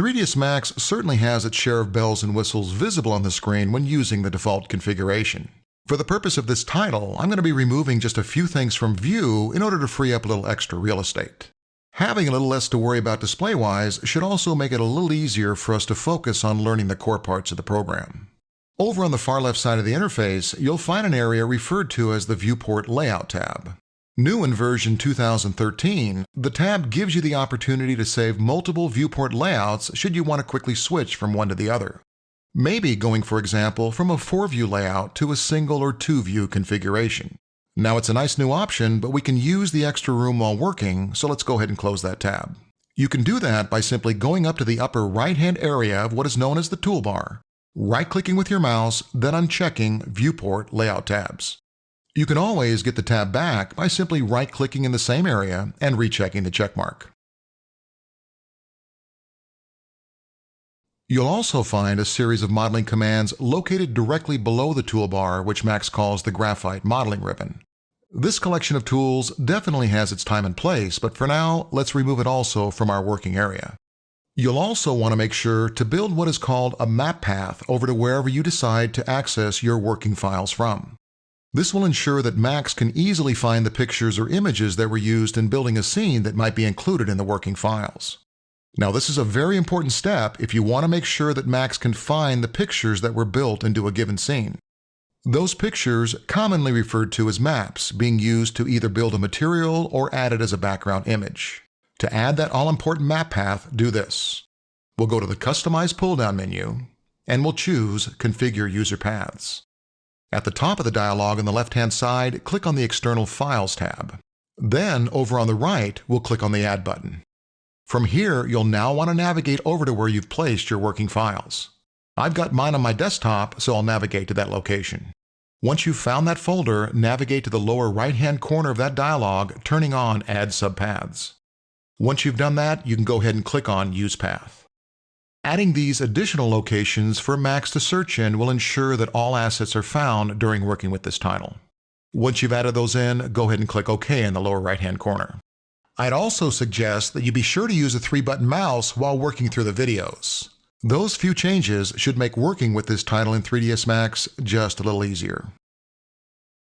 3ds Max certainly has its share of bells and whistles visible on the screen when using the default configuration. For the purpose of this title, I'm going to be removing just a few things from view in order to free up a little extra real estate. Having a little less to worry about display-wise should also make it a little easier for us to focus on learning the core parts of the program. Over on the far left side of the interface, you'll find an area referred to as the Viewport Layout tab. New in version 2013, the tab gives you the opportunity to save multiple viewport layouts should you want to quickly switch from one to the other. Maybe going, for example, from a 4-view layout to a single or 2-view configuration. Now it's a nice new option, but we can use the extra room while working, so let's go ahead and close that tab. You can do that by simply going up to the upper right-hand area of what is known as the toolbar, right-clicking with your mouse, then unchecking Viewport Layout tabs. You can always get the tab back by simply right-clicking in the same area and rechecking the checkmark. You'll also find a series of modeling commands located directly below the toolbar, which Max calls the Graphite Modeling Ribbon. This collection of tools definitely has its time and place, but for now, let's remove it also from our working area. You'll also want to make sure to build what is called a map path over to wherever you decide to access your working files from. This will ensure that Max can easily find the pictures or images that were used in building a scene that might be included in the working files. Now, this is a very important step if you want to make sure that Max can find the pictures that were built into a given scene. Those pictures, commonly referred to as maps, being used to either build a material or add it as a background image. To add that all-important map path, do this. We'll go to the Customize pull-down menu, and we'll choose Configure User Paths. At the top of the dialog on the left-hand side, click on the External Files tab. Then, over on the right, we'll click on the Add button. From here, you'll now want to navigate over to where you've placed your working files. I've got mine on my desktop, so I'll navigate to that location. Once you've found that folder, navigate to the lower right-hand corner of that dialog, turning on Add Subpaths. Once you've done that, you can go ahead and click on Use Path. Adding these additional locations for Max to search in will ensure that all assets are found during working with this title. Once you've added those in, go ahead and click OK in the lower right-hand corner. I'd also suggest that you be sure to use a 3-button mouse while working through the videos. Those few changes should make working with this title in 3ds Max just a little easier.